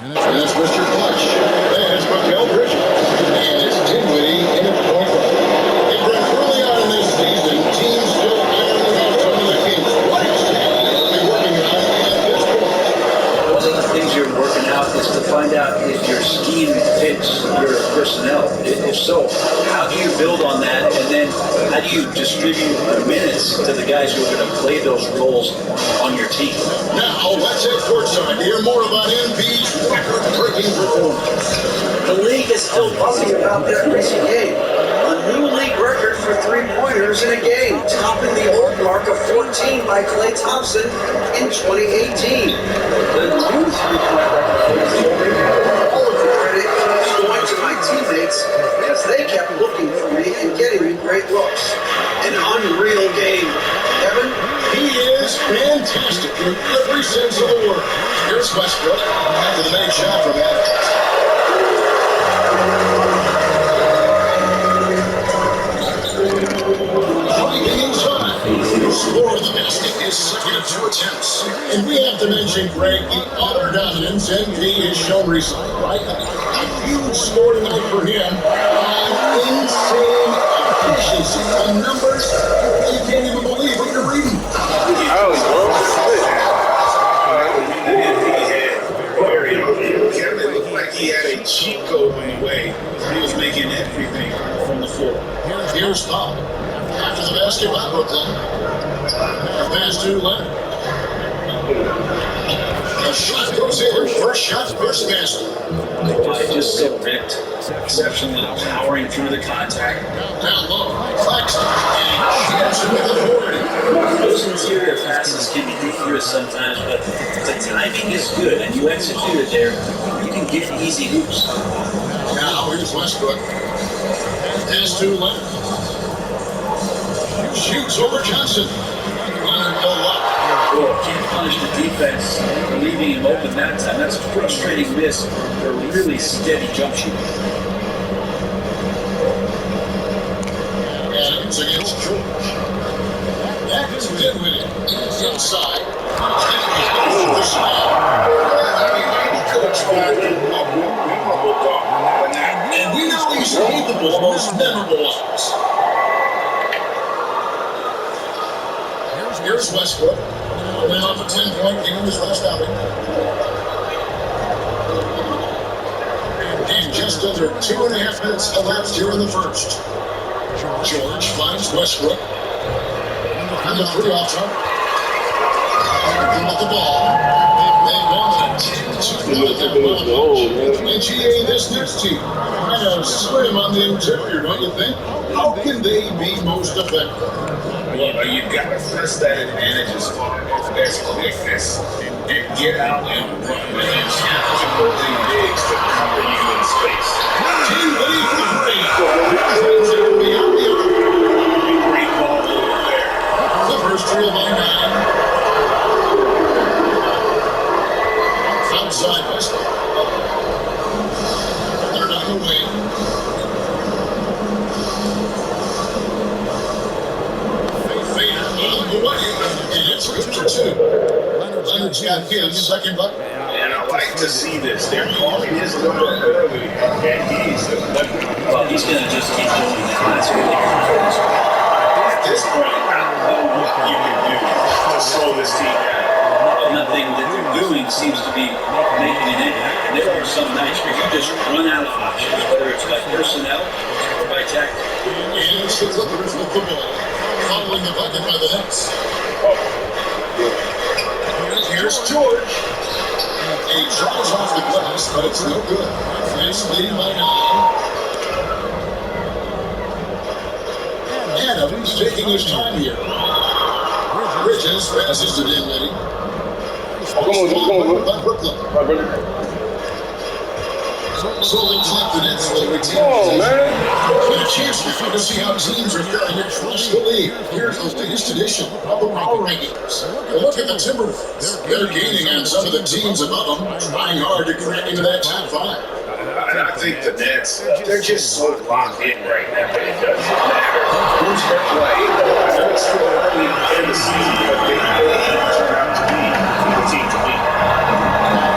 And that's Mr. Clutch. There's Raquel Bridges. And it's Dinwiddie in at point guard. It brings early on in this season, teams still ironing out some of the kinks. What exactly are they working on at this point? One of the things you're working out is to find out if your scheme fits your personnel. If so, how do you build on that? And then how do you distribute the minutes to the guys who are going to play those roles on your team? Now, let's head courtside to hear more about MP's record-breaking performance. The league is still buzzing about that recent game. A new league record for three-pointers in a game, topping the old mark of 14 by Klay Thompson in 2018. The new three-point record, all of the credit is going to my teammates as they kept looking for me and getting me great looks. An unreal game. Evan? He is fantastic in every sense of the word. Here's Westbrook after the made shot from Adams. Striking inside. Score of the basket is second of two attempts. And we have to mention, Greg, the utter dominance MP has shown recently, right? A huge score tonight for him. Insane efficiency. The numbers, you can't even believe what you're reading. It looked like he had a cheat code in a way. He was making everything from the floor. Here's Bob. After the basket by Brooklyn. Pass to Leonard. The shot goes in. First shot, first basket. Just so ripped, exceptionally powering through the contact. Down low. Claxton. And shoots with authority. Those interior passes can be dangerous sometimes, but if the timing is good and you execute it there, you can get easy hoops. Now here's Westbrook. Pass to Leonard. Shoots over Johnson. Leonard no luck. Well, can't punish the defense for leaving him open that time. That's a frustrating miss for a really steady jump shooter. Adams against George. Adams Dinwiddie. Inside. The slam. And we know he's capable of most memorable offense. Here's Westbrook. Coming off a 10-point game in his last outing. And just under 2.5 minutes elapsed here in the first. George finds Westbrook. And the three off top. With the ball. They want it. And GA, this next team, kind of slim on the interior, don't you think? How can they be most effective? Well, you've got to press that advantage as far as quickness and get out and run and challenge opposing bigs to cover you in space. Dinwiddie for three. Beyond the arc. Great ball over there. Clippers trail by 9. Outside Westbrook. They're on the wing. And it's good for two. Leonard's got his second bucket. And I like to see this. They're calling his number early, and he's Well, he's going to just keep doing that. That's really good. at this point, I don't know what you can do to slow this team down. Nothing that they're doing seems to be making an impact. And there are some nights where you just run out of options, whether it's by personnel or by tactics. And it's the Clippers with the ball. Following the bucket by the Nets. Here's George. He draws off the glass, but it's no good. Nets leading by 9. Adams taking his time here. Bridges passes to Dinwiddie. By Brooklyn. So they clap the Nets will retain. Oh, man. Get a chance to see how teams are faring across the league. Here's the latest edition of the Power Rankings. Look at the Timberwolves. They're gaining on some of the teams above them, trying hard to crack into that top 5. I think the Nets, they're just so locked in right now that it doesn't matter who's their play. I know it's still early in the season, but they turn out to be the team to beat.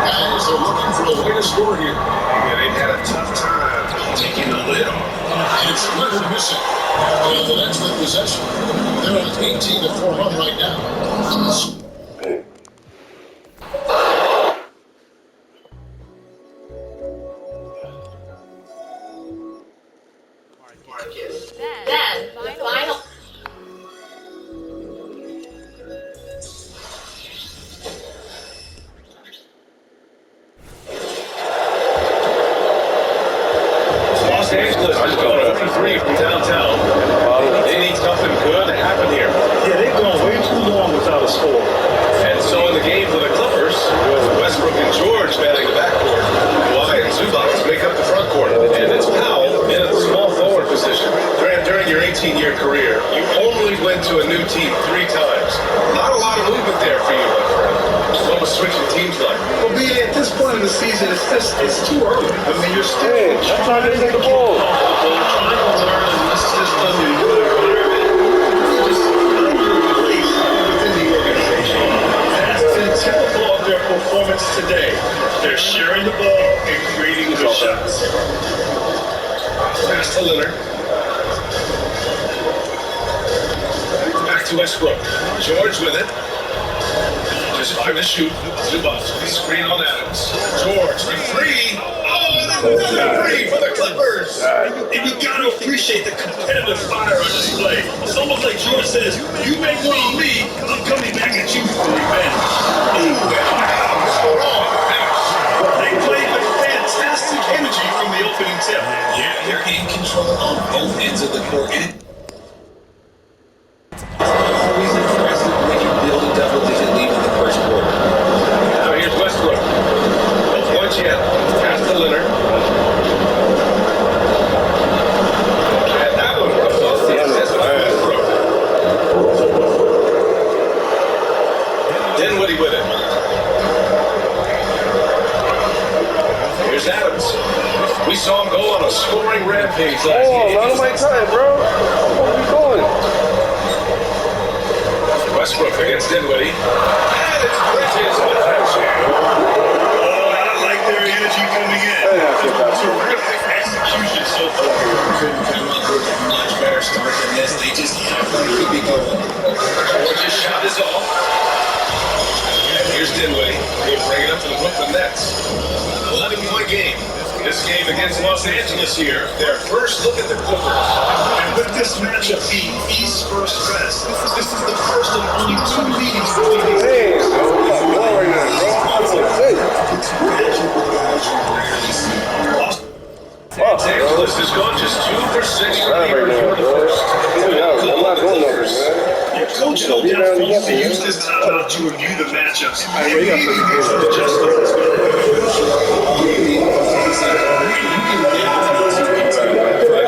Guys are looking for a a way to score here. Yeah, they've had a tough time taking the lid off. It's Leonard missing. And the Nets with possession. They're on an 18-4 run right now. Then, the final. Los Angeles is going for three from downtown. They need something good to happen here. Yeah, they've gone way too long without a score. And so in the game for the Clippers, Westbrook and George manning the backcourt. Wyatt and Zubac make up the front court. And it's Powell in a small forward position. During your 18-year career, you only went to a new team 3 times. Not a lot of movement there for you, my friend. What was switching teams like? Well, being at this point in the season, it's too early. I mean, you're still trying to take the ball. Trying to learn in this system and new environment. Just find your place within the organization. That's been typical of their performance today. They're sharing the ball and creating good shots. Pass to Leonard. Back to Westbrook. George with it. Just 5 to shoot. Zubac, screen on Adams. George for 3. Oh, and another 3 for the Clippers. And you gotta appreciate the competitive fire on display. It's almost like George says, you make one on me, I'm coming back at you for revenge. They played with fantastic energy from the opening tip. Yeah, they're in control on both ends of the court. And always impressive when you build a double-digit lead in the first quarter. Now here's Westbrook. No points yet. Pass to Leonard. And that one comes off the assist by Westbrook. Dinwiddie with it. Here's Adams. We saw him go on a scoring rampage last game. Not on my time, bro. What are you doing? Westbrook against Dinwiddie. And it's Bridges with that shot. Oh, I like their energy coming in. Terrific execution so far. couldn't come up with a much better start than this. They just could be going. George's shot is off. And here's Dinwiddie. He'll bring it up to the Brooklyn Nets. 11-point game. This game against Los Angeles here. Their first look at the Clippers. And with this matchup being East versus West, this is the first of only 2 meetings between these Hey, what's going on right now, bro? Los Angeles has gone just 2 for 6 from here before the first. I'm not doing nothing, man. Your coach no doubt wants to use this timeout to review the matchups. And maybe adjust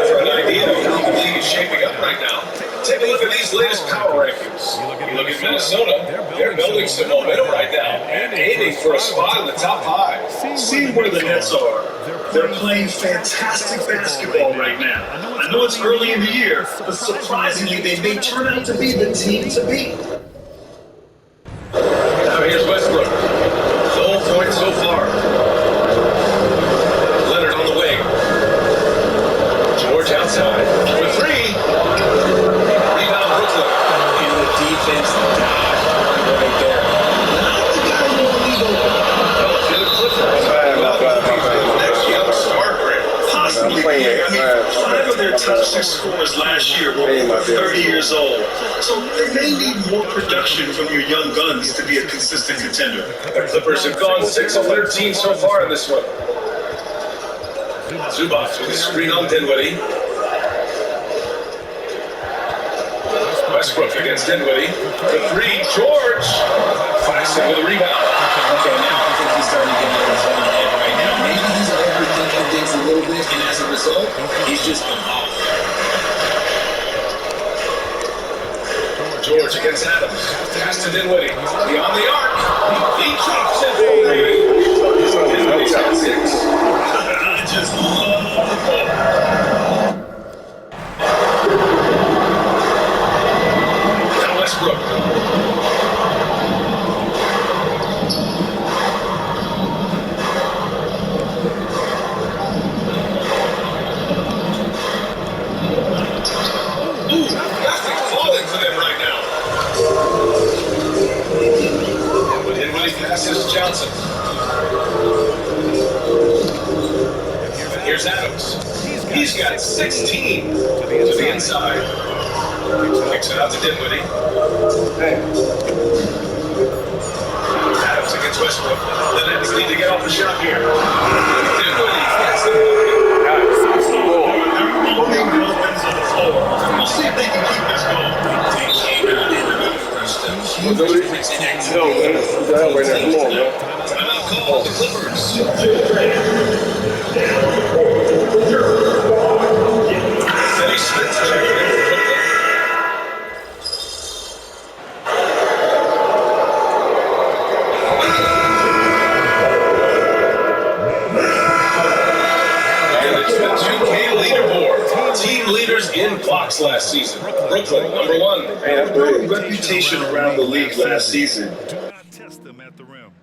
For an idea of how the league is shaping up right now, take a look at these latest power rankings. You look at Minnesota, they're building some momentum right now and aiming for a spot in the top 5. See where the Nets are. They're playing fantastic basketball right now. I know it's early in the year, but surprisingly, they may turn out to be the team to beat. Now here's Westbrook. No points so far. Leonard on the wing. George outside for 3. Rebound Brooklyn. And the defense got right there. Not the guy you want to leave open. Well, to the Clippers. Next young star break. Possibly. I mean, 5 of their top 6 scorers last year were over 30 years old. So they may need more production from your young guns to be a consistent contender. The Clippers have gone 6 of 13 so far in this one. Zubac with a screen on Dinwiddie. Westbrook against Dinwiddie. The 3, George. Claxton with a rebound. Okay, now I think he's starting to get in his own head right now. Maybe he's overthinking things a little bit, and as a result, he's just off. George against Adams. Pass to Dinwiddie. Beyond the arc. He drops it for 3. Dinwiddie's got 6. I just love the ball. Now Westbrook. Here's Adams. He's got 16 to the inside. Kicks it out to Dinwiddie. Adams against Westbrook. The Nets need to get off the shot here. Dinwiddie gets it. We'll see if they can keep this going. No, man. What the hell right now? Come on, man. Call the Clippers. Finney Smith checking in for Brooklyn. And it's the 2K leaderboard. Team leaders in blocks last season. Brooklyn, number 1. Hey, that's great. Reputation around the league last season. Do not test them at the rim.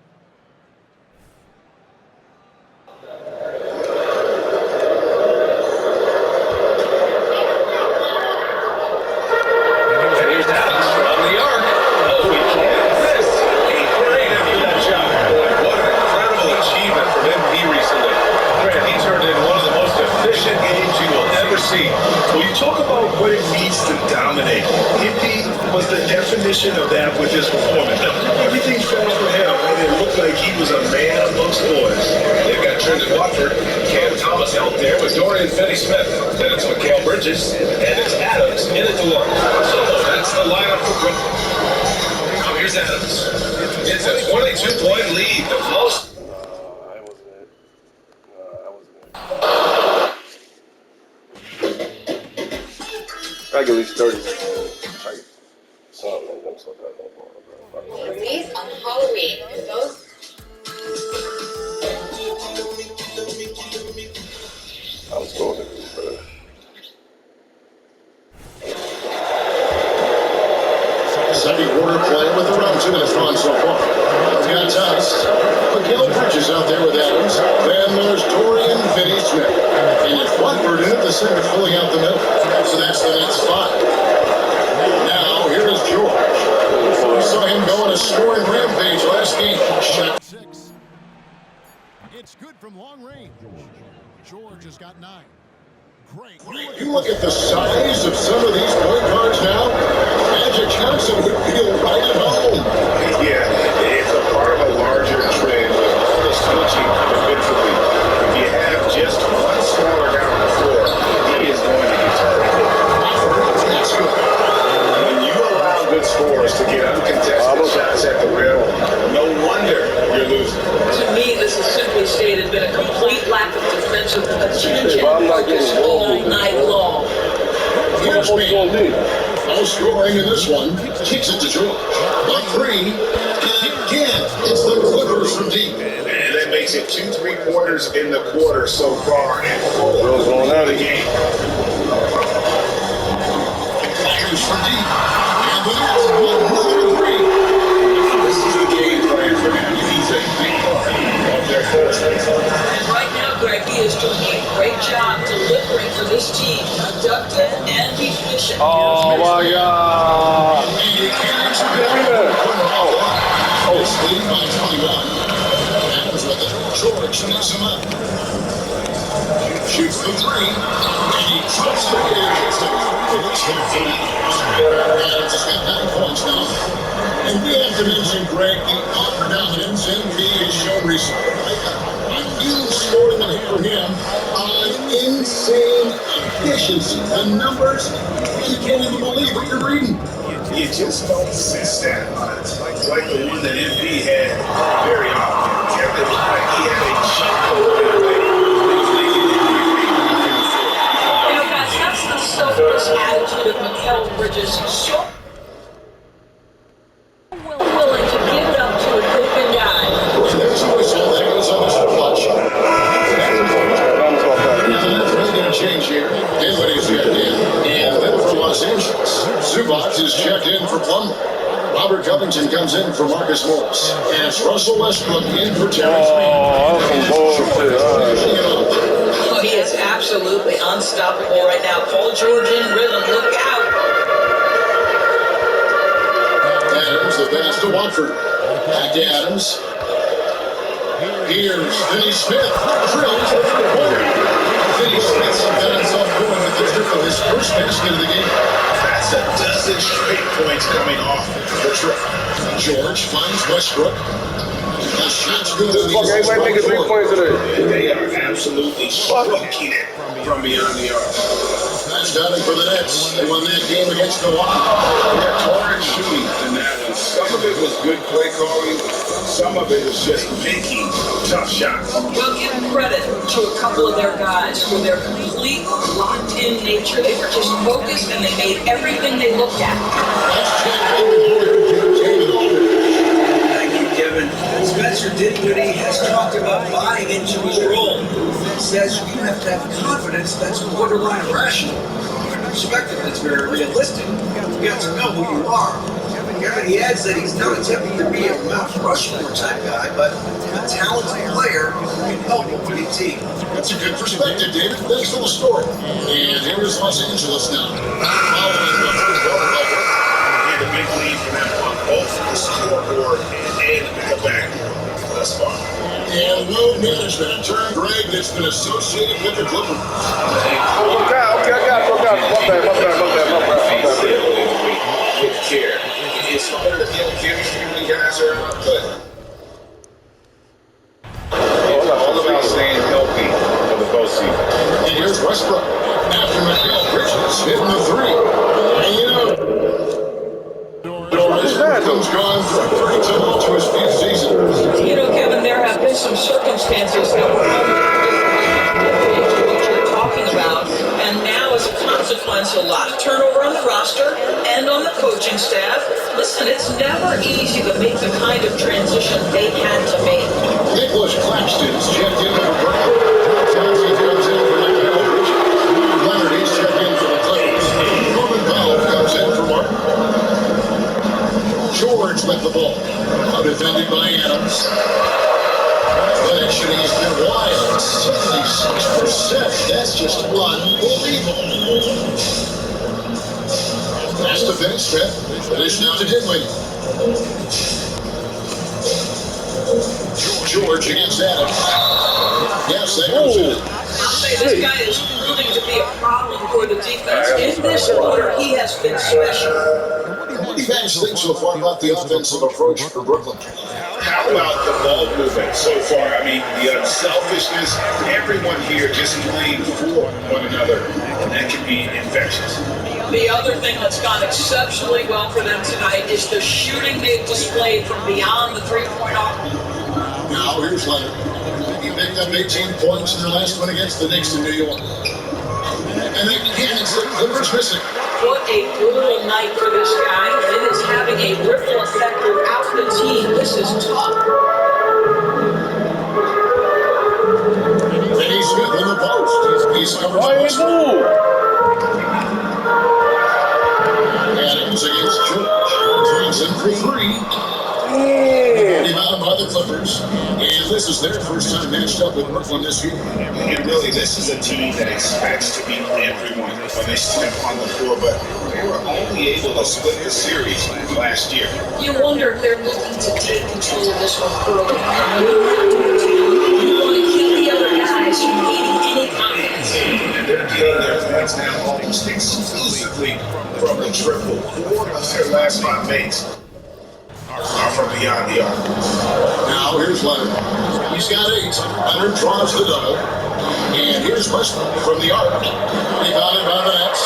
And here's Adams from the arc. Oh, he can't miss. He prayed after that shot. What an incredible achievement from MP recently. Grant, he turned in one of the most efficient games you will ever see. When you talk about what it means to dominate, Indy was the definition of that with his performance. Everything fell for him, and it looked like he was a man amongst boys. They've got Trendon Watford, Cam Thomas out there with Dorian Finney-Smith. Then it's Mikal Bridges, and it's Adams in at the 1. So that's the lineup for Brooklyn. Now here's Adams. It's a 22-point lead, the most. That wasn't it. That wasn't it. I get at least 30 minutes. Like, something. I'm so bad. Release on Halloween. Those I was going to do, bro. Second quarter play with around 2 minutes gone so far. We've got Tice. Mikal Bridges out there with Adams. Then there's Dorian Finney-Smith. And it's Watford in at the center, filling out the middle. So that's the next 5. Now, here is George. We saw him go on a scoring rampage last game. Shot. 6. It's good from long range. George has got 9. Great. You look at the size of some of these point guards now. Magic Johnson would feel right at home. Yeah, it's a part of a larger trend with all the switching defensively. If you have just one scorer down the floor, he is going to deter it. That's good. When you allow good scorers to get uncontested shots at the rim, no wonder you're losing. To me, this has simply stated been a complete lack of defensive attention Well, I'm not focus getting all involved. night long. Here's What's going me. to do? No scoring in this one. Kicks it to George. But 3. And again, it's the Clippers from deep. And that makes it 2 3/4 in the quarter so far and Girls going out the again. game. Fires from deep. And the Nets want another 3. This is the game plan for him. He's a big part of their force. And right now, Greg, he is doing a great job delivering for this team, productive and efficient. Oh, my God. And he carries it down. Oh, it's leading by 21. Adams with it. George picks him up. Shoots the 3. And he drops it again. Adams has got 9 points now. And we have to mention, Greg, the utter dominance NBA has shown recently. A huge scoring than for him on insane efficiency. The numbers, you can't even believe what you're reading. You just don't see stat lines like the one that MP had very often. Kept it like he had a chunk of it. You know, guys, that's the selfless attitude of Mikal Bridges. So willing to give it up to a open guy. There's a whistle. There goes on this clutch. Nothing's really going to change here. Dinwiddie's checked in. And then for Los Angeles, Zubac is checked in for Plumlee. Robert Covington comes in for Marcus Morris. And it's Russell Westbrook in for Terrence Mann. Oh, that's some bullshit. All right. Oh, he is absolutely unstoppable right now. Paul George in rhythm. Look out. Adams, the pass to Watford. Back to Adams. Here's Finney-Smith. Drills over the corner. got himself going with the trip of his first basket of the game. That's a dozen straight points coming off the trip. George finds Westbrook. The shot's good on the Fuck, everybody making 3 points today. They are absolutely stroking it from beyond the arc. Touchdown for the Nets. They won that game against Milwaukee. Yeah, torrent shooting in that one. Some of it was good play calling. Some of it was just making tough shots. Well, give credit to a couple of their guys for their complete locked-in nature. They were just focused and they made everything they looked at. That's champion reporter David Aldridge. Thank you, Kevin. Spencer Dinwiddie has talked about buying into his role. He says you have to have confidence that's borderline rational. Perspective that's very realistic. You have to know who you are. Kevin, he adds that he's not attempting to be a Mount Rushmore type guy, but a talented player who can help a winning team. That's a good perspective, David. Thanks for the story. And here is Los Angeles now. Following the first quarter level. And a big lead for them on both the scoreboard and the back thus far. And load management. In turn, Greg, that's been associated with the Clippers. With care. It's harder to build chemistry when guys are out, but it's all about staying healthy for the postseason. And here's Westbrook. After Mikal Bridges hitting the three. And you know, Westbrook's gone from 32 to his fifth season. You know, Kevin, there have been some circumstances that were unrelated to what you're talking about, and now as a consequence, a lot of turnover on the roster and on the coaching staff. Listen, it's never easy to make the kind of transition they had to make. Nicholas Claxton's checked in for Brooklyn. Townsend comes in for Mikal Bridges. Leonard is checked in for the Clippers. Norman Powell comes in for Martin. George with the ball. Defended by Adams. Connection has been wild. 76%. That's just unbelievable. That's the finish, Smith. Finish now to Dinwiddie. George against Adams. Yes, that goes in. I'll say this guy is proving to be a problem for the defense. In this quarter, he has been special. What do you guys think so far about the offensive approach for Brooklyn? How about the ball movement so far? I mean, the unselfishness, everyone here just playing for one another, and that can be infectious. The other thing that's gone exceptionally well for them tonight is the shooting they've displayed from beyond the three-point arc. Now, here's Leonard. He picked up 18 points in their last one against the Knicks in New York. And again, it's the Clippers missing. What a brutal night for this guy. It is having a ripple effect throughout the team. This is tough. Benny Smith in the post. He's covered by Westbrook. Adams against George. Drains in for three. Rebounded by the Clippers. And this is their first time matched up with Brooklyn this year. And really, this is a team that expects to beat everyone when they step on the floor, but they were only able to split the series last year. You wonder if they're looking to take control of this one early. You want to keep the other guys from gaining any confidence. And they're getting their points now almost exclusively from the triple. 4 of their last 5 makes are from beyond the arc. Now here's Leonard. He's got 8. Leonard draws the double. And here's Westbrook from the arc. Rebounded by the Nets.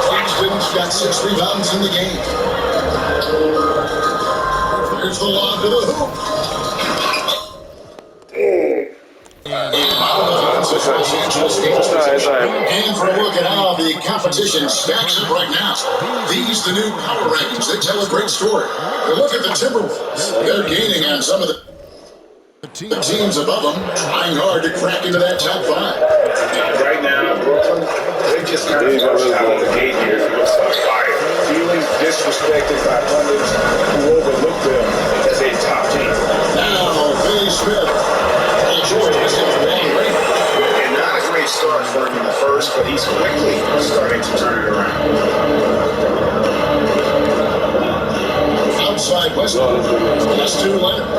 Claxton's got 6 rebounds in the game. Here's the lob to the hoop. Los Angeles and for a look at how the competition stacks up right now. These the new power rankings. They tell a great story. But look at the Timberwolves. They're gaining on some of the teams above them, trying hard to crack into that top 5. Right now, Brooklyn, they just kind of rushed out of the gate here with some fire. Feeling disrespected by pundits who overlook them as a top team. Now, Benny Smith. And George is in the long range. And not a great start for him in the first, but he's quickly starting to turn it around. Outside Westbrook. Pass to Leonard.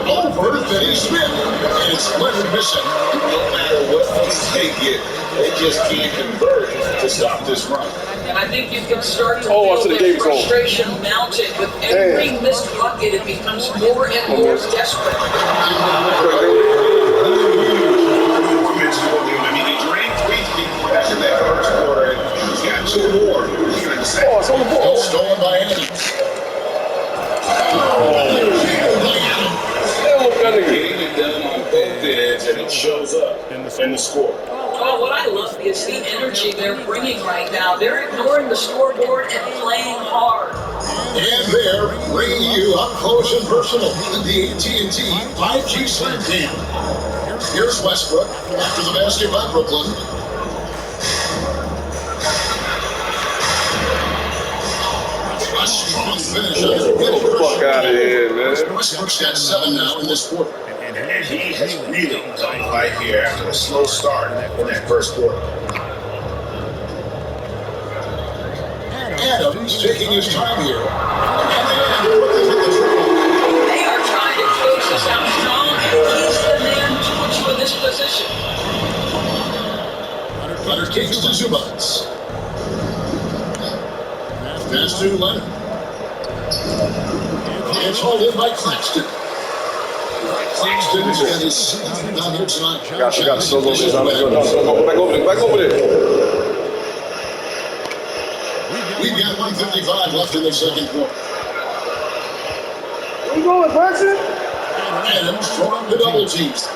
Over, Benny Smith. Smith, and it's Leonard missing. No matter what else they get, they just can't convert to stop this run. And I think you can start to Oh, I feel said the the game's over. frustration mounting. With every missed bucket, it becomes more and more desperate. He drained 3 people after that first quarter, and he's got 2 more here in the second. Oh, it's on the ball. Stolen by Adams. Getting it done on both ends, and it shows up in the score. Well, what I love is the energy they're bringing right now. They're ignoring the scoreboard and playing hard. And they're bringing you up close and personal in the AT&T 5G Slam Cam. Here's Westbrook after the basket by Brooklyn. A strong finish on the Get the fuck out of here, man. Westbrook's got 7 now in this quarter. And he has really come right here after a slow start in that first quarter. Adams taking his time here. And Brooklyn with the triple. They are trying to close this out strong, and he's the man to put you in this position. Leonard takes to Zubac. Pass to Leonard. It's hauled in by Claxton. Claxton has got his down here tonight. Got to slow this down. Back over there. We've got 1:55 left in the second quarter. Where you going, Paxton? Adams throwing the double teams.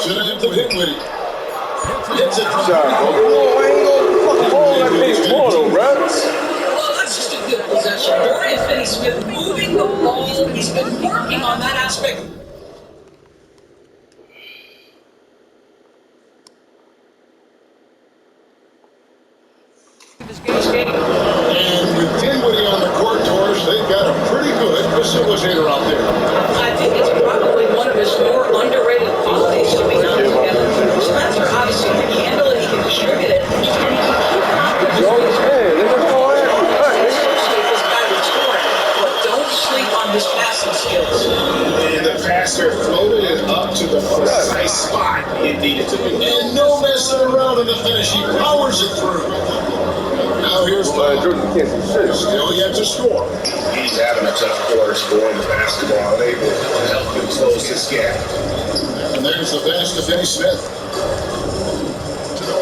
Should have hit the Dinwiddie. Hits it from Shot, bro. I ain't gonna fucking ball like this tomorrow, bro. Well, that's just a good possession. Dorian Finney-Smith moving the ball. He's been working on that aspect. And with Dinwiddie on the court, Torres, they've got a pretty good facilitator out there. I think it's probably one of his more underrated qualities coming out together. Spencer obviously can handle it, he can distribute it, and he can keep out the associate this guy with scoring, but don't sleep on his passing skills. And the passer floated it up to the precise spot it needed to be. And no messing around in the finish. He powers it through. Now here's Jordan can't see shit. still yet to score. He's having a tough quarter scoring the basketball, unable to help him close this gap. And there's the pass to Finney-Smith.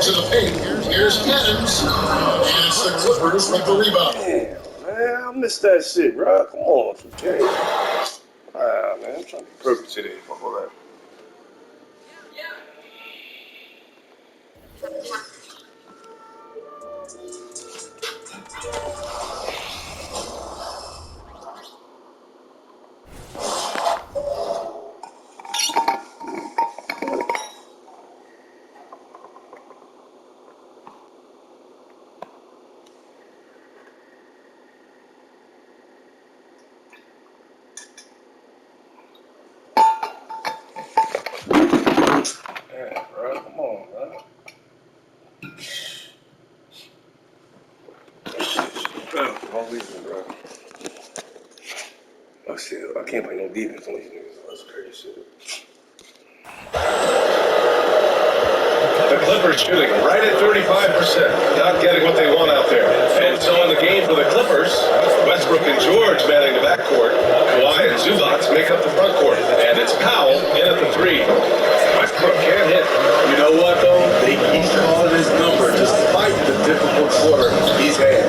To the paint. Here's Adams. And it's the Clippers with the rebound. Man, I missed that shit, bro. Come on, okay. Ah, man, I'm trying to be perfect today. Fuck all that. Yeah, bro, come on, bro. All reason, bro. Oh shit, I can't play no defense on these niggas. That's crazy shit. The Clippers shooting right at 35%. Not getting what they want out there. And so in the game for the Clippers, Westbrook and George manning the backcourt. Kawhi and Zubac make up the front court. And it's Powell in at the 3. Westbrook can't hit. You know what, though? They keep calling his number despite the difficult quarter he's had.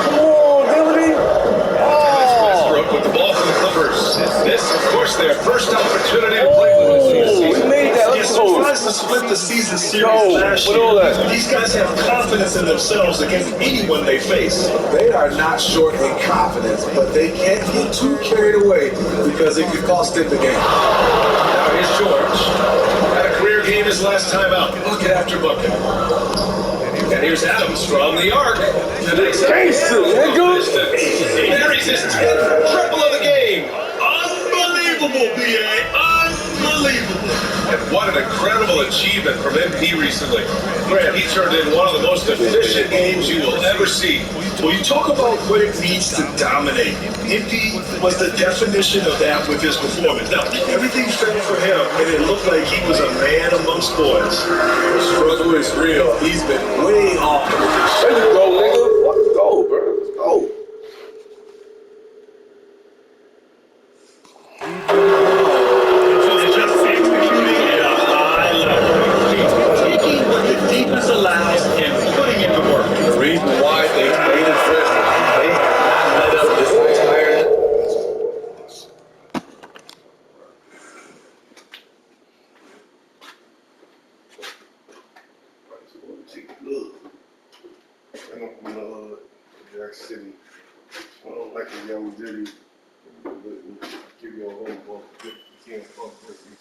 Come on, Dinwiddie. Westbrook with the ball for the Clippers. This, of course, their first opportunity to play with this We season. made that. Yes, Let's go. tries to split the season series Yo, last what year. all that? These guys have confidence in themselves against anyone they face. They are not short in confidence, but they can't get too carried away because it could cost them the game. Now here's George. Had a career game his last time out. Bucket after bucket. And here's Adams from the arc. Buries his 10th triple of the game. Unbelievable, B.A. Unbelievable. And what an incredible achievement from MP recently. Grant, he turned in one of the most efficient games you will ever see. When you talk about what it means to dominate, Indy was the definition of that with his performance. Now, everything fell for him, and it looked like he was a man amongst boys. The struggle is real. He's been way off. There you go, nigga. Let's go, bro. Let's go. Just executing at a high level. Taking what the defense allows and putting in the work. The reason why they made it fresh, they have not let up this entire. I don't know Jack City. I don't like a young Diddy. Give you a home ball. You can't fuck with me.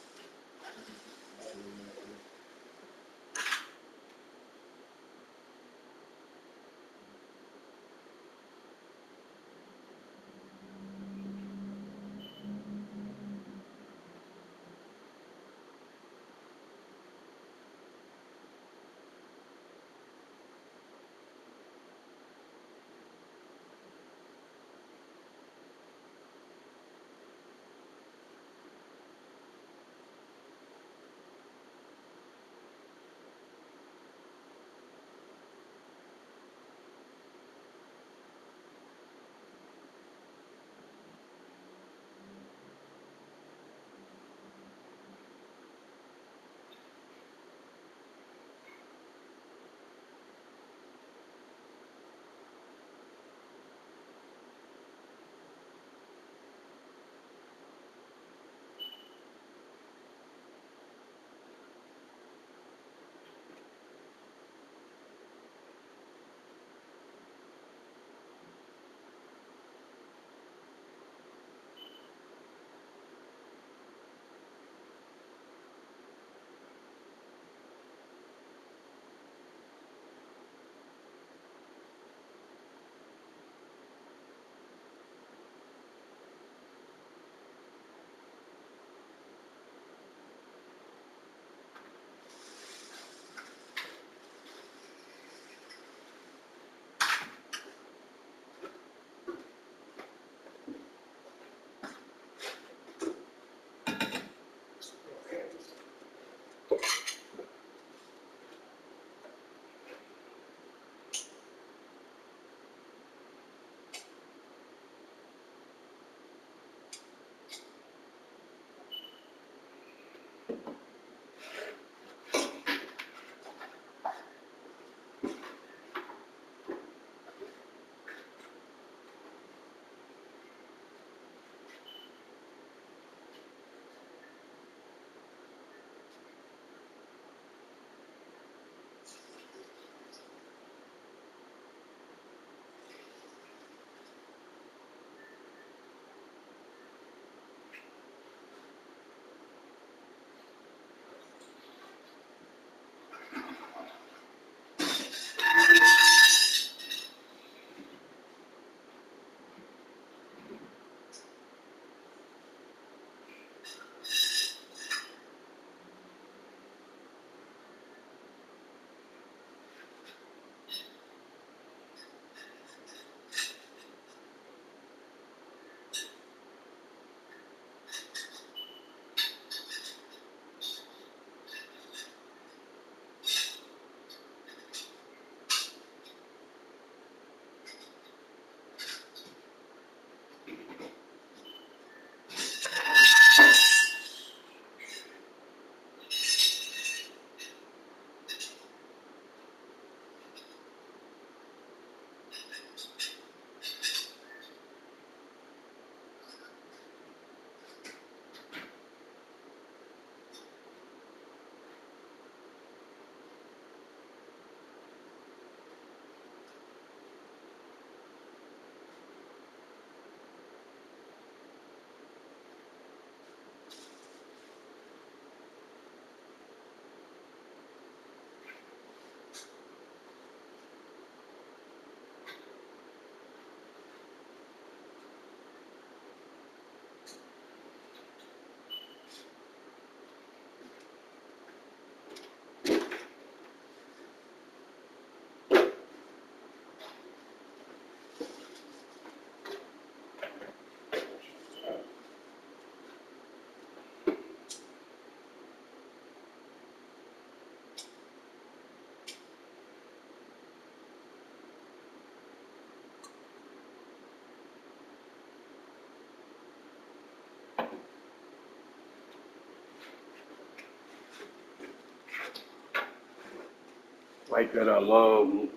like that I love.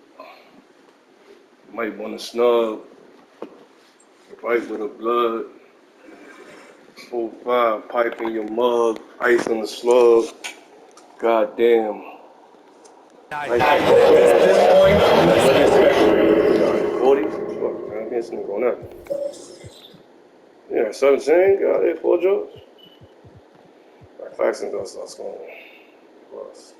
Might want to snub. Fight with a blood. 4-5, pipe in your mug, ice on the slug. Goddamn. 40? Fuck, I can't sneak on that. Yeah, 17, got it, 4 jokes. Like Claxton does, that's going plus.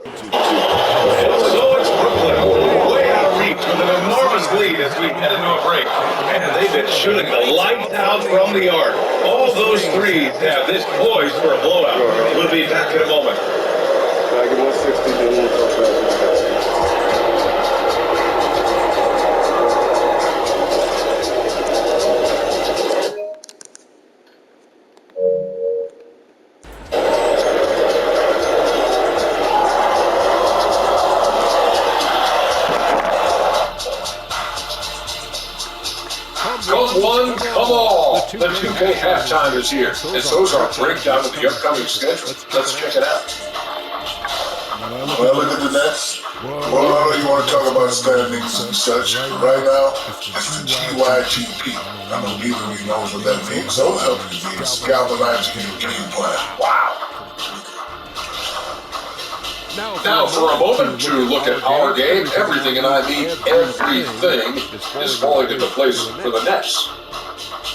So it's Brooklyn, way out of reach with an enormous lead as we head into a break. And they've been shooting the lights out from the arc. All those threes have this poised for a blowout. We'll be back in a moment. Back at 160, then we'll talk about it. Come one, come all. The 2K halftime is here, and so's our breakdown of the upcoming schedule. Let's check it out. Well, look at the Nets. Well, you want to talk about standings and such. Right now, it's the GYGP. I know neither of you knows what that means. So help you means galvanizing your game plan. Wow. Now, for a moment to look at our game, everything, and I mean everything, is falling into place for the Nets.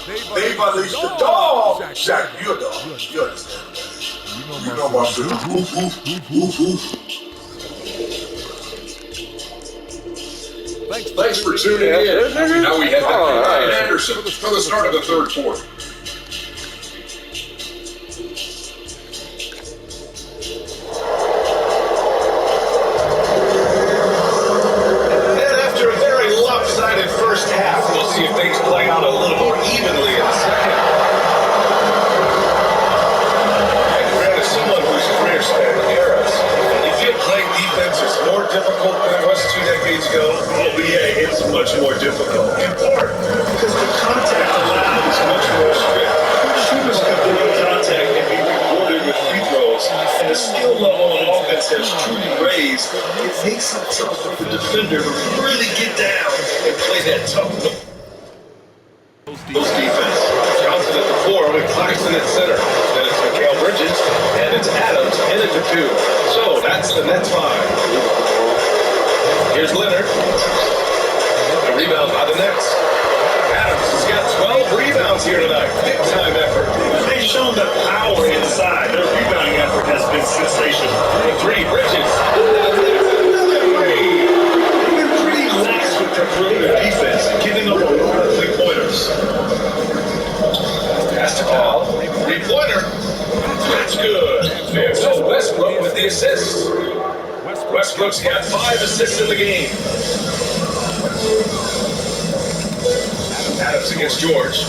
They've unleashed the dog. Shaq, you're a dog. You understand that. You know my feelings. Woof, woof, woof, woof, woof. Thanks for tuning in. Now we head back to Ryan Anderson for the start of the third quarter. And after a very lopsided first half, we'll see if things play out a little more evenly in the second. And Grant is someone whose career spanned eras. You feel playing defense is more difficult than it was 2 decades ago? Oh, yeah, it's much more difficult. In part, because the contact allowed is much more strict. Shooters have to do contact and be rewarded with free throws, and the skill level on offense has truly raised. It makes it tough for the defender to really get down and play that tough defense. Johnson at the 4 with Claxton at center. Then it's Mikal Bridges, and it's Adams in at the 2. So that's the Nets 5. Here's Leonard. A rebound by the Nets. Adams has got 12 rebounds here tonight. Big time effort. They've shown the power inside. Their rebounding effort has been sensational. The 3, Bridges. Another 3. They've been pretty lax with their perimeter defense, giving up a lot of 3-pointers. Pass to Powell. 3-pointer. That's good. And so Westbrook with the assist. Westbrook's got 5 assists in the game. Adams against George.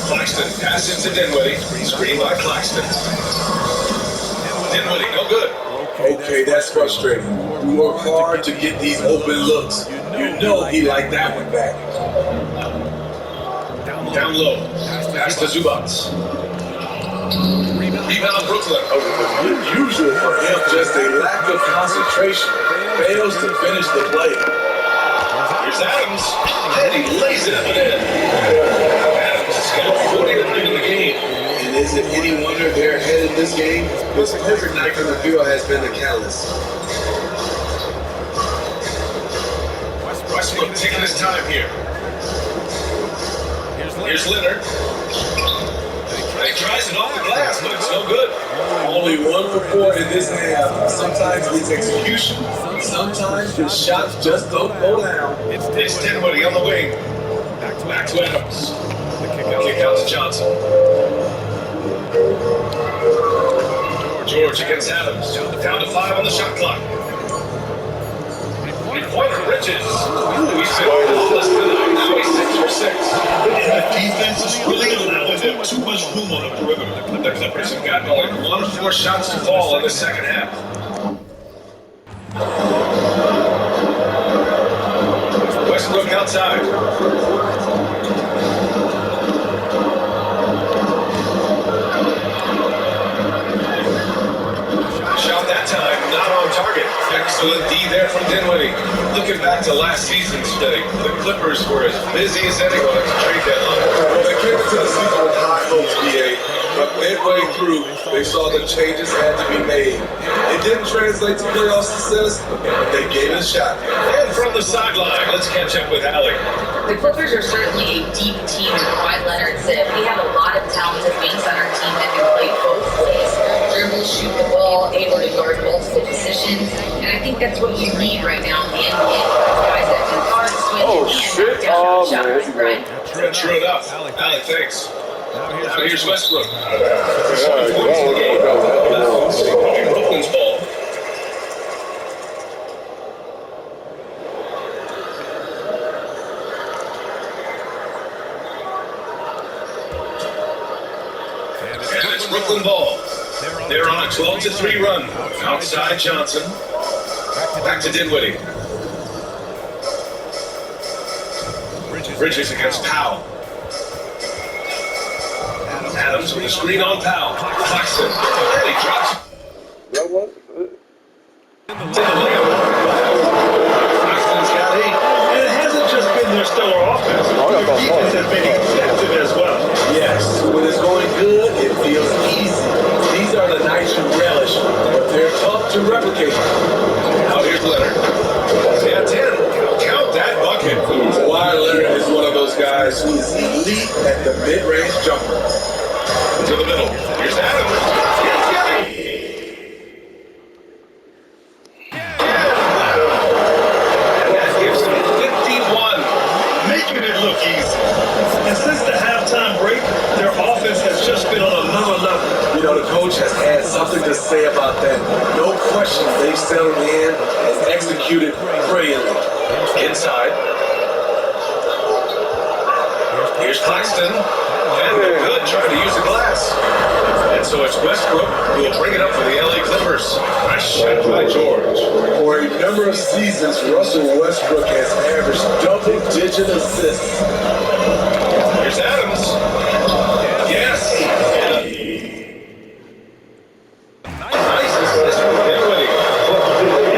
Claxton passes to Dinwiddie. Screen by Claxton. Dinwiddie, no good. Okay, that's frustrating. We work hard to get these open looks. You know he liked that one back. Down low. Pass to Zubats. Rebound Brooklyn. Unusual for him, just a lack of concentration. Fails to finish the play. Here's Adams. And he lays it up and in. Adams has got 49 in the game. And is it any wonder they're ahead in this game? This perfect night for the field has been the catalyst. Westbrook taking his time here. Here's Leonard. And he tries it off the glass, but it's no good. Only 1 for 4 in this half. Sometimes it's execution. Sometimes the shots just don't go down. It's Dinwiddie on the wing. Back to Adams. Kick out to Johnson. George against Adams. Down to 5 on the shot clock. 3-pointer Bridges. He's been flawless tonight. Now he's 6 for 6. And the defense is really allowing them too much room on the perimeter. The Clippers have gotten only 1 of 4 shots to fall in the second half. Westbrook outside. Excellent D there from Dinwiddie. Looking back to last season's study, the Clippers were as busy as anyone at the trade deadline. Well, they came into the season with high hopes, BA, but midway through, they saw the changes had to be made. It didn't translate to playoff success, but they gave it a shot. And from the sideline, let's catch up with Allie. The Clippers are certainly a deep team, and Kawhi Leonard said we have a lot of talented wings on our team that can play both ways. Dribble, shoot the ball, able to guard multiple positions, and I think that's what you need right now in the NBA. Guys that can guard, switch, and knock down shots, right? True enough. Allie, thanks. Now here's Westbrook. 20 points in the game. Brooklyn's ball. And it's Brooklyn ball. They're on a 12-3 run. Outside Johnson. Back to Dinwiddie. Bridges against Powell. Adams with a screen on Powell. Claxton. And he drops. Claxton's got 8. And it hasn't just been their stellar offense. Their defense has been effective as well. Yes, when it's going good, it feels easy. These are the nights you relish, but they're tough to replicate. Now here's Leonard. Yeah, 10. Count that bucket. Kawhi Leonard is one of those guys who is elite at the mid-range jumper. To the middle. Here's Adams. And that gives him 51. Making it look easy. And since the halftime break, their offense has just been on another level. You know, the coach has had something to say about that. No question, they've settled in and executed brilliantly. Inside. Here's Claxton. And they're good trying to use the glass. And so it's Westbrook who will bring it up for the LA Clippers. Nice shot by George. For a number of seasons, Russell Westbrook has averaged double-digit assists. Here's Adams. Yes. Nice assist from Dinwiddie.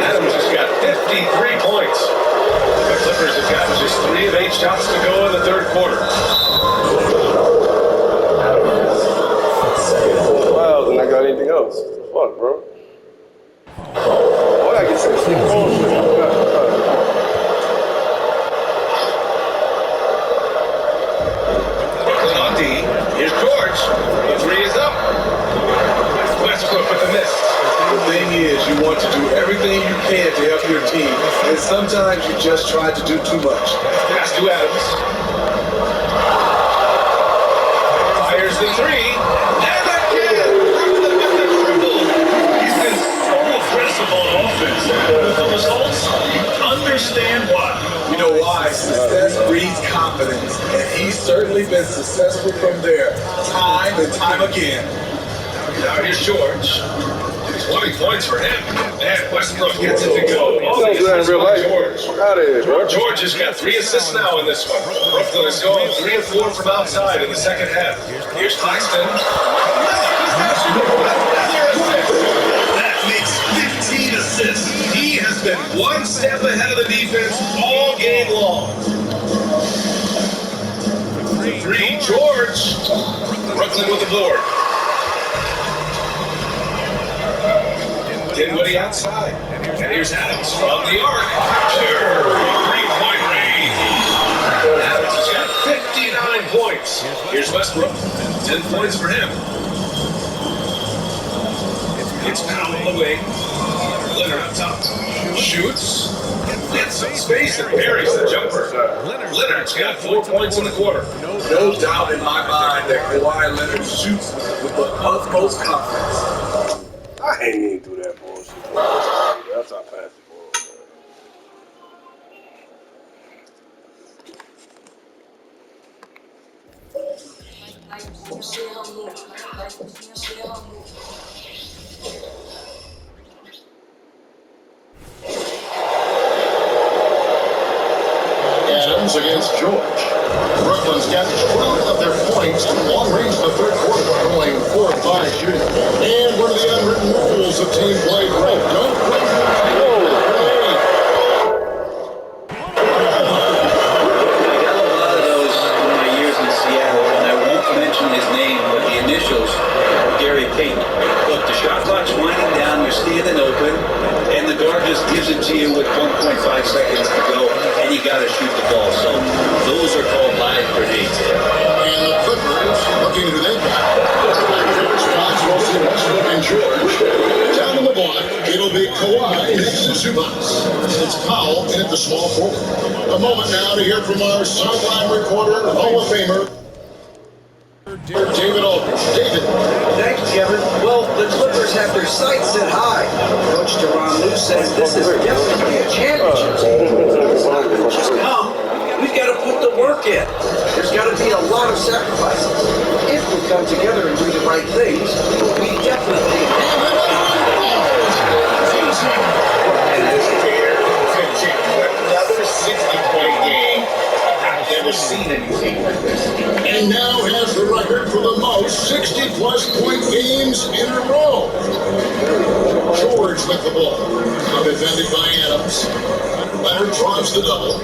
Adams has got 53 points. The Clippers have got just 3 of 8 shots to go in the third quarter. And I got anything else. Fuck, bro. Oh, I get some sick bullshit. Brooklyn on D. Here's George. The 3 is up. Westbrook with the miss. The thing is, you want to do everything you can to help your team, and sometimes you just try to do too much. Pass to Adams. Fires the 3. And again! He's been so aggressive on offense. With the results, you understand why. You know why? Success breeds confidence, and he's certainly been successful from there, time and time again. Now here's George. 20 points for him. And Westbrook gets it to go. Sounds good in real life. George. Out of here, bro. George has got 3 assists now in this one. Brooklyn is going 3 and 4 from outside in the second half. Here's Claxton. That makes 15 assists. He has been one step ahead of the defense all game long. The 3, George. Brooklyn with the board. Dinwiddie outside. And here's Adams from the arc. Sure. 3-point range. Adams has got 59 points. Here's Westbrook. 10 points for him. It's Powell on the wing. Leonard up top. Shoots. Gets some space and buries the jumper. Leonard's got 4 points in the quarter. No doubt in my mind that Kawhi Leonard shoots with the utmost confidence. I ain't even do that bullshit. That's how fast it Adams against George. Brooklyn's got 12 of their points from long range in the third quarter, only 4 of 5 shooting. And one of the unwritten rules of team play, don't play Kawhi next to Zubac. It's Powell in at the small forward. A moment now to hear from our sideline reporter, Hall of Famer, David Aldridge. David. Thank you, Kevin. Well, the Clippers have their sights set high. Coach Tyronn Lue says this is definitely a championship. It's not going to just come. We've got to put the work in. There's got to be a lot of sacrifices. If we come together and do the right things, we definitely Another 60-point game. I've never seen anything like this. And now has the record for the most 60-plus point games in a row. George with the ball. Now defended by Adams. Leonard draws the double.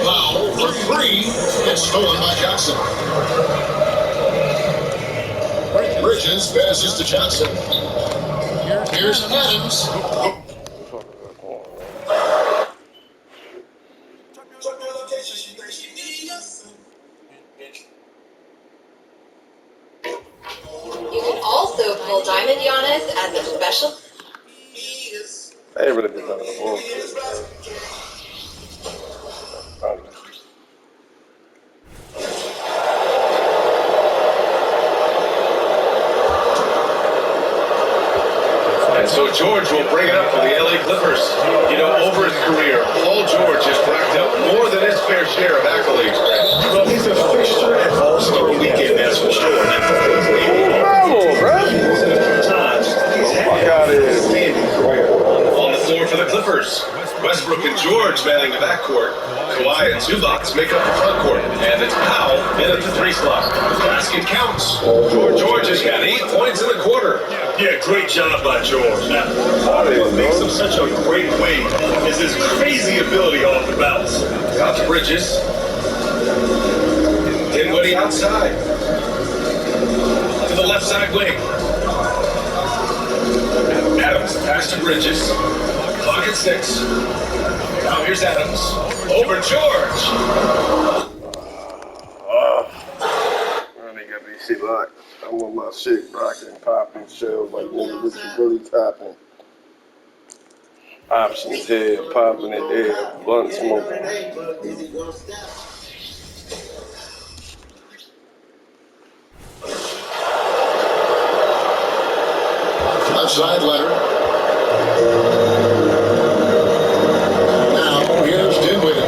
Powell for three. It's stolen by Johnson. Bridges passes to Johnson. Here's Adams. You can also pull Diamond Giannis as a special. I ain't really been on the ball. And so George will bring it up for the LA Clippers. You know, over his career, Paul George has racked up more than his fair share of accolades. Well, he's a fixture at All-Star Weekend, that's for sure. On the floor for the Clippers, Westbrook and George manning the backcourt. Kawhi and Zubac make up the front court. And it's Powell in at the three slot. The basket counts. George has got 8 points in the quarter. Yeah, great job by George. Now, part of what makes him such a great weight is his crazy ability off the bounce. Out to Bridges. Dinwiddie outside. To the left side wing. Adams pass to Bridges. Clock at 6. Now here's Adams. Over George. They got me shit locked. I want my shit rocking, popping, shells like nigga with the Billy topping. Options head, popping it there, blunt smoking. Left side Leonard. Now here's Dinwiddie.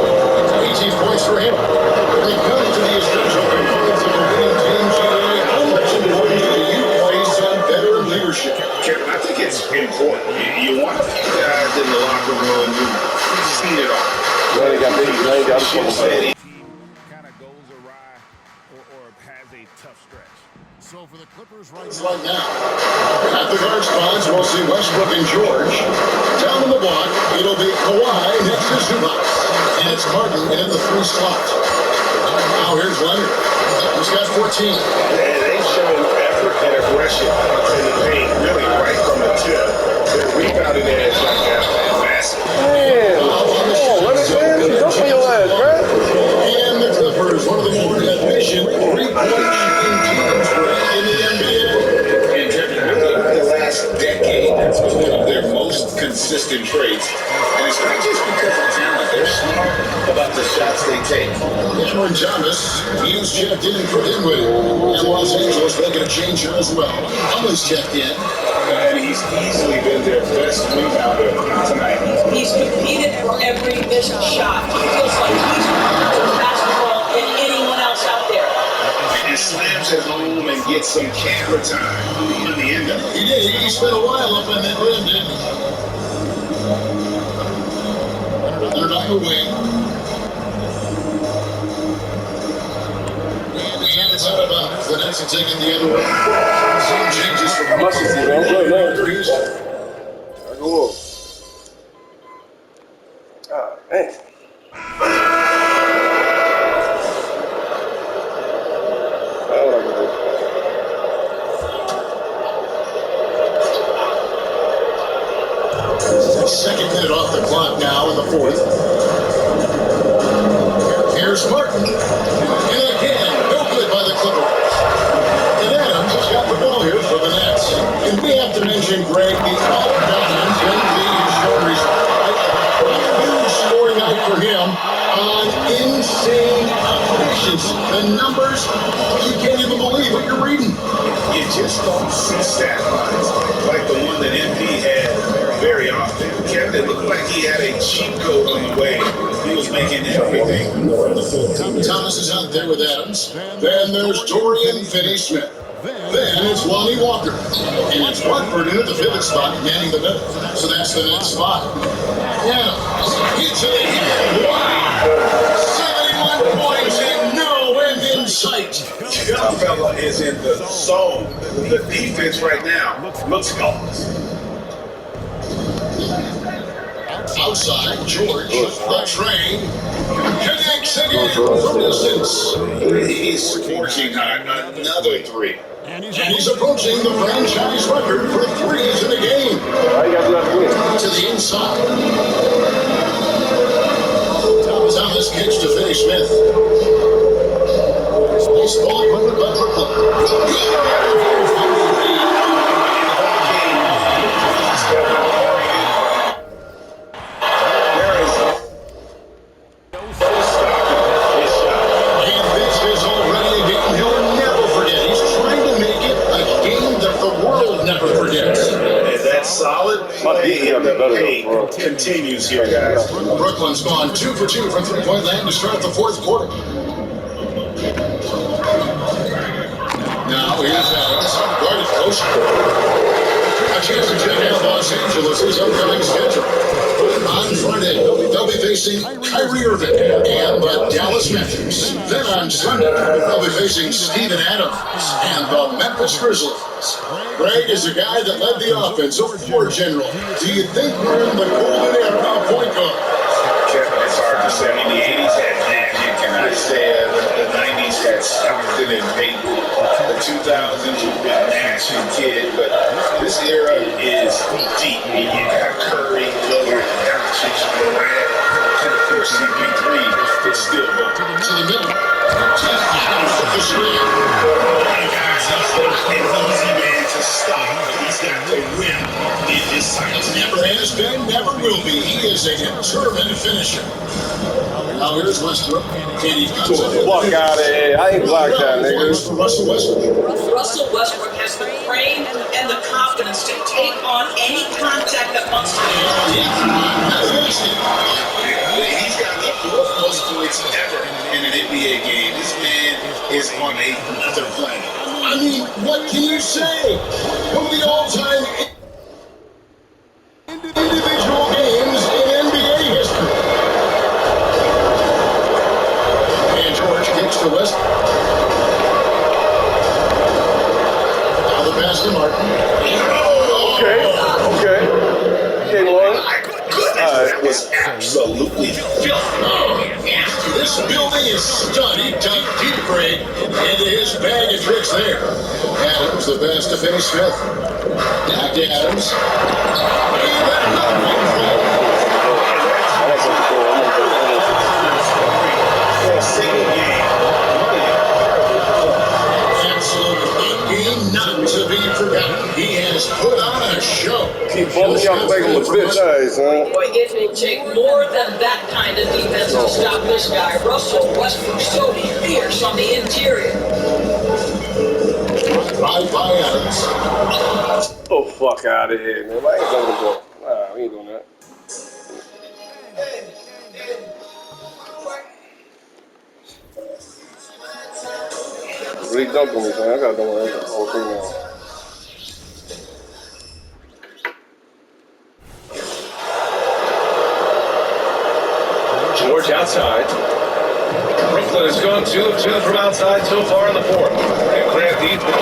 18 points for him. When it comes to the essential components of a winning team today, how much importance do you place on veteran leadership? Kevin, I think it's important. You want a few guys in the locker room who've seen it all. Now they got Steady. Kind of goes awry or has a tough stretch. So for the Clippers Right now, at the guard spots, we'll see Westbrook and George. Down in the block, it'll be Kawhi next to Zubac. And it's Martin in the three slot. Now here's Leonard. He's got 14. And they've shown effort and aggression in the paint, really right from the tip. Their rebounding edge right now, massive. Damn! Oh, let it in. Don't pay your ass, bro. And the Clippers, one of the more efficient three-point shooting teams in the NBA. And Kevin, really, the last decade, that's been one of their most consistent traits. And it's not just because of talent. They're smart about the shots they take. Cameron Thomas, he's checked in for Dinwiddie. And Los Angeles making a change here as well. Always checked in. And he's easily been their best rebounder tonight. He's competed for every missed shot. He feels like he's more basketball than anyone else out there. And he slams it home and gets some camera time in the end of it. He did. He spent a while up in that rim, didn't he? Leonard on the wing. And it's out of bounds. The Nets are taking the other way. Some changes from Houston. I go up. Ah, man. Second minute off the clock now in the fourth. Here's Martin. And again, no good by the Clippers. And Adams has got the ball here for the Nets. And we have to mention, Greg, the all-dominant NBA The numbers, you can't even believe what you're reading. You just don't see stat lines like the one that MP had very often. Kevin, it looked like he had a cheat code on the way. He was making everything from the floor. Thomas is out there with Adams. Then there's Dorian Finney-Smith. Then it's Lonnie Walker. And it's Watford in at the pivot spot, manning the middle. So that's the next spot. Adams hits it again. Wow! 71 points and no end in sight. Young fella is in the zone. The defense right now looks helpless. Outside, George, the train, connects again from distance. He's scorching hot. Another three. And he's approaching the franchise record for threes in the game. To the inside. Thomas kicks to Finney-Smith. Nice ball equipment by Brooklyn. Continues here, guys. Brooklyn's gone 2 for 2 from three-point land to start the fourth quarter. Now here's Adams, guarded close. A chance to check out Los Angeles' upcoming schedule. On Friday, they'll be facing Kyrie Irving and the Dallas Mavericks. Then on Sunday, they'll be facing Steven Adams and the Memphis Grizzlies. Greg is a guy that led the offense, a floor general. Do you think we're in the golden era of point guard? Kevin, it's hard to say. I mean, the 80s had Magic, and I say the 90s had Stockton and Payton. The 2000s would be Nash and Kidd, but this era is deep. You got Curry, Lillard, Doncic, Durant, and of course CP3 is still going. To the middle. Adams with the screen. An easy man to stop, but he's got to win in this cycle. Never has been, never will be. He is a determined finisher. Now here's Westbrook. And he comes in. Fuck out of here. I ain't blocked that, nigga. Russell Westbrook. Russell Westbrook has the frame and the confidence to take on any contact that wants to be. He's got the most points ever in an NBA game. This man is on another planet. I mean, what can you say? One of the all-time individual games in NBA history. And George kicks to West. Now the pass to Martin. Okay, Lauren. That was absolutely filthy. This building is studied, dug deep, Greg, into his bag of tricks there. Adams, the best to Finney-Smith. Back to Adams. Absolutely. Game not to be forgotten. He has put on a show. Keep both y'all making the bitch eyes, huh? Boy, it will take more than that kind of defense to stop this guy. Russell Westbrook so fierce on the interior. Right by Adams. Oh, fuck out of here, man. I ain't going to go. Nah, we ain't doing that. Really dunked on me, man. I got to do the whole thing now. George outside. Brooklyn has gone 2 of 2 from outside so far in the fourth. And Grant needs the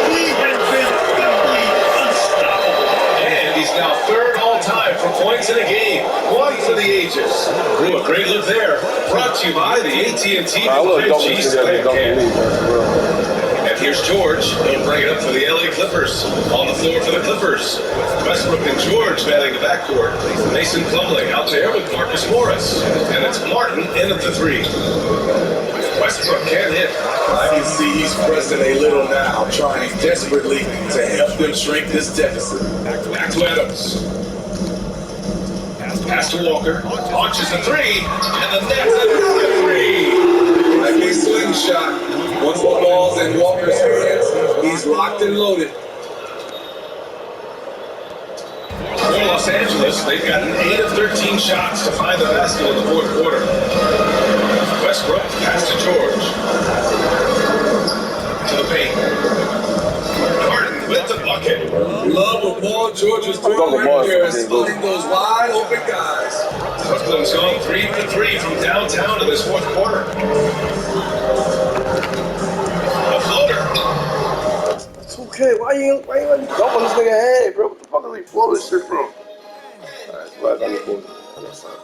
He has been utterly unstoppable. And he's now third all-time for points in a game. One for the ages. Ooh, a great look there. Brought to you by the AT&T 5G Square Cam. And here's George. He'll bring it up for the LA Clippers. On the floor for the Clippers. Westbrook and George batting the backcourt. Mason Plumlee out there with Marcus Morris. And it's Martin in at the 3. Westbrook can't hit. I can see he's pressing a little now, trying desperately to help them shrink this deficit. Back to Adams. Pass to Walker. Launches a 3. And the net's another 3. locked and loaded. For Los Angeles, they've gotten 8 of 13 shots to find the basket in the fourth quarter. Westbrook pass to George. To the paint. Harden with the bucket. Love what Paul George is doing right here, spotting those wide open guys. Brooklyn's gone 3 for 3 from downtown in this fourth quarter. A floater. It's okay. Why you letting me dump on this nigga head, bro? What the fuck is he flow this shit from? Alright, so last time he floated. That's fine.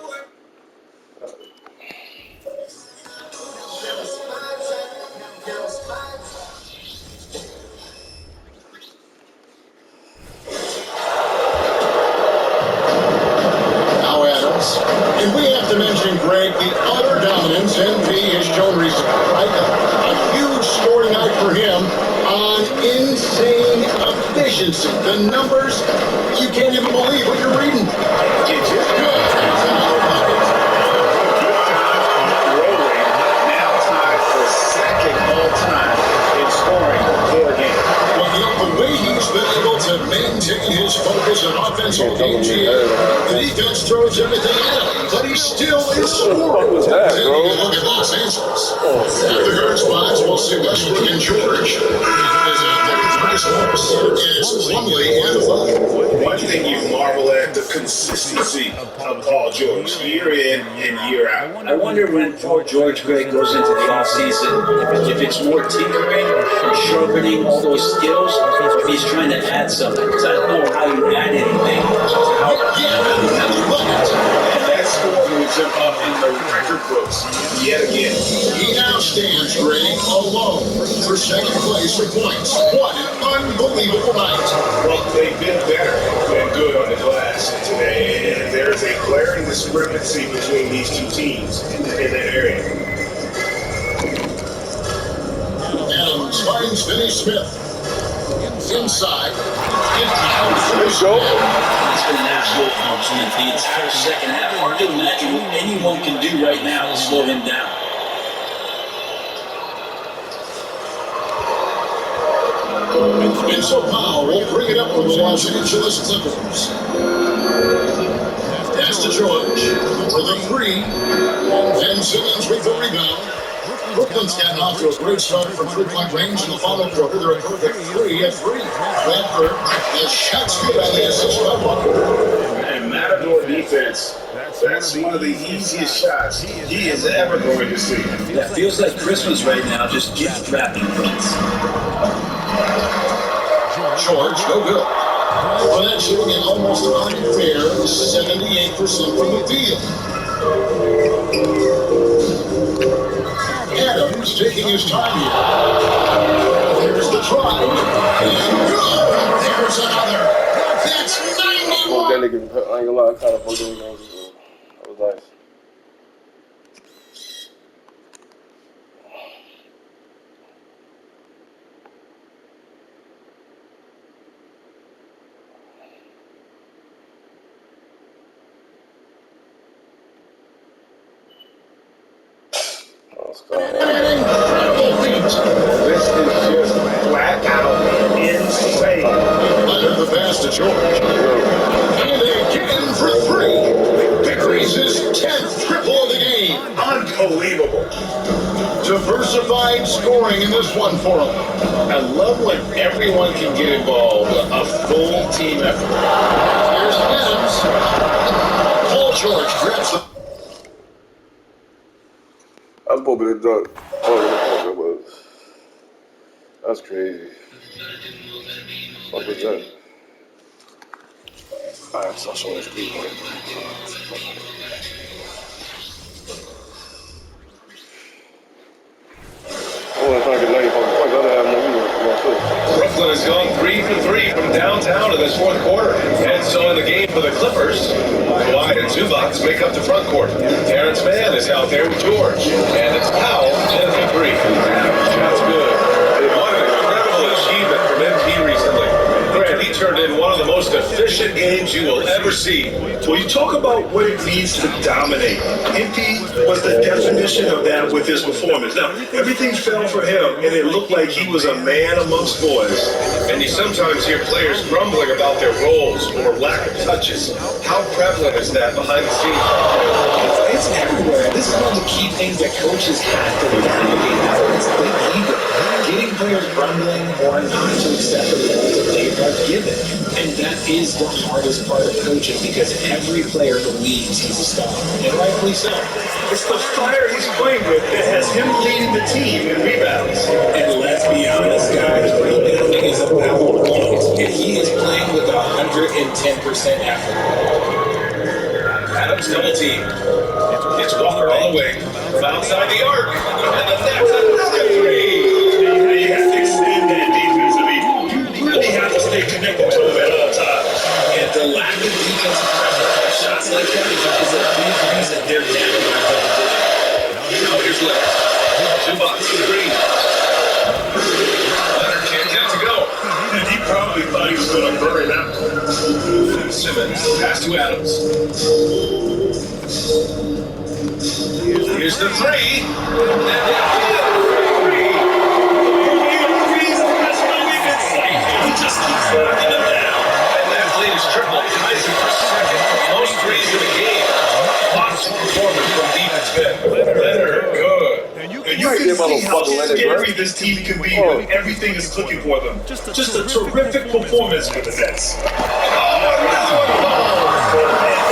Now Adams. And we have to mention, Greg, the utter dominance NP has shown recently. Right? A huge scoring night for him on insane efficiency. The numbers, you can't even believe what you're reading. It's just good. Now tied for second all-time in scoring for a game. Well, you know, the way he's been able to maintain his focus on offense all game, the defense throws everything at him, but he still is scoring. What's that, bro? Look at Los Angeles. At the guard spots, we'll see Westbrook and George. It's Plumlee and Love. One thing you marvel at, the consistency of Paul George, year in and year out. I wonder when Paul George, Greg, goes into the offseason, if it's more tinkering or sharpening all those skills, or if he's trying to add something. Because I don't know how you add anything. And that score moves him up in the record books yet again. He now stands, Greg, alone for second place for points. What an unbelievable night. Well, they've been better than good on the glass today, and there's a glaring discrepancy between these two teams in that area. Adams finds Finney Smith. Inside. It's been an absolute compliment the entire second half. Hard to imagine what anyone can do right now to slow him down. Vince Powell will bring it up for the Los Angeles Clippers. Pass to George for the three. Ben Simmons with the rebound. Brooklyn's gotten off to a great start from three-point range in the final quarter. They're a perfect 3 at 3. Bradford, the shot's good on the assist by Butler. And Matador defense, that's one of the easiest shots he is ever going to see. That feels like Christmas right now, just gift wrapping things. George, no good. Well, that's shooting an almost unfair 78% from the field. Adams taking his time here. There's the try. And good. There's another. That's 91. That nigga, I ain't gonna lie, I kind of fucked him. That was nice. This is just flat out insane. Under the pass to George. And again for 3. Victories his 10th triple of the game. Unbelievable. Diversified scoring in this one for him. I love when everyone can get involved, a full team effort. Here's Adams. Paul George grabs the... I was hoping it done. Oh, it was. That's crazy. What was that? Alright, so I'll show this people. Brooklyn has gone 3 for 3 from downtown in this fourth quarter. And so in the game for the Clippers, Kawhi and Zubac make up the front court. Terrence Mann is out there with George. And it's Powell in for 3. That's good. What an incredible achievement from MP recently. Grant, he turned been one of the most efficient games you will ever see. Well, you talk about what it means to dominate. Impey was the definition of that with his performance. Now, everything fell for him, and it looked like he was a man amongst boys. And you sometimes hear players grumbling about their roles or lack of touches. How prevalent is that behind the scenes? It's everywhere. This is one of the key things that coaches have to navigate now. It's a big ego. Getting players grumbling or not to accept the roles that they are given. And that is the hardest part of coaching because every player believes he's a star. And rightfully so. It's the fire he's playing with that has him leading the team in rebounds. And let's be honest, guys, rebounding is about points. And he is playing with 110% effort. Adams double team. Gets Walker all the way from outside the arc. And that's another three. You have to extend that defense. I mean, you really have to stay connected to him at all times. And the lack of defensive pressure on shots like that is a big reason they're down by double digits. Now here's Leonard. Zubac to the green. Leonard can't get it to go. And he probably thought he was going to bury that one. Simmons, pass to Adams. Here's the three. He just keeps knocking them down. And that latest triple ties him for second most threes in the game. Awesome performance from defense Ben. Leonard, good. And you can see how scary this team can be when everything is clicking for them. Just a terrific performance for the Nets. And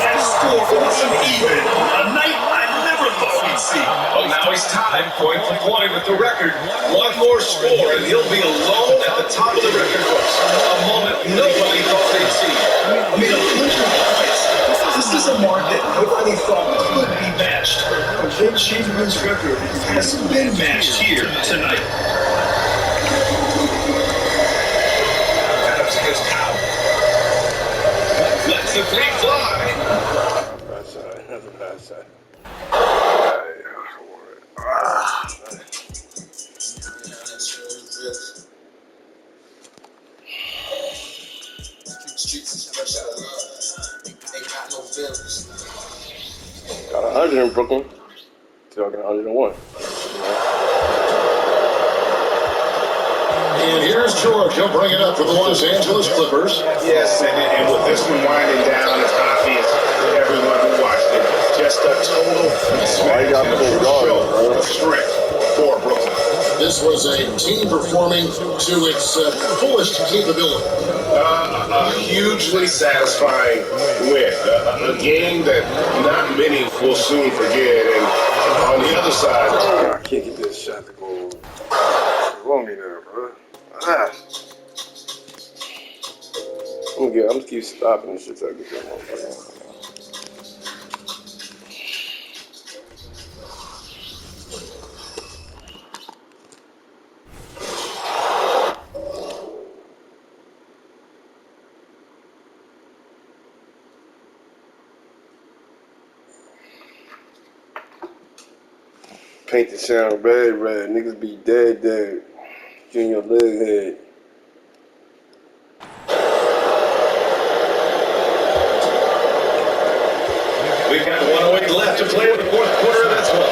that score wasn't even a night I never thought we'd see. Oh, now he's tied point for point with the record. One more score and he'll be alone at the top of the record books. A moment nobody thought they'd see. I mean, 100 points. This is a mark that nobody thought could be matched. But Chamberlain's record has been matched here tonight. Adams against Powell. Lets the three fly. Bad side. That's a bad side. Got 100 in Brooklyn. Still got 101. And here's George. He'll bring it up for the Los Angeles Clippers. Yes, and with this one winding down, it's obvious to everyone who watched it. Just a total show of strength for Brooklyn. This was a team performing to its fullest capability. A hugely satisfying win. A game that not many will soon forget. And on the other side, I can't get this shot to go wrong in there, bro. I'm gonna keep stopping this shit till I get that motherfucker. Paint the sound red. Niggas be dead. You in your leg head. We've got 108 left to play in the fourth quarter of this one.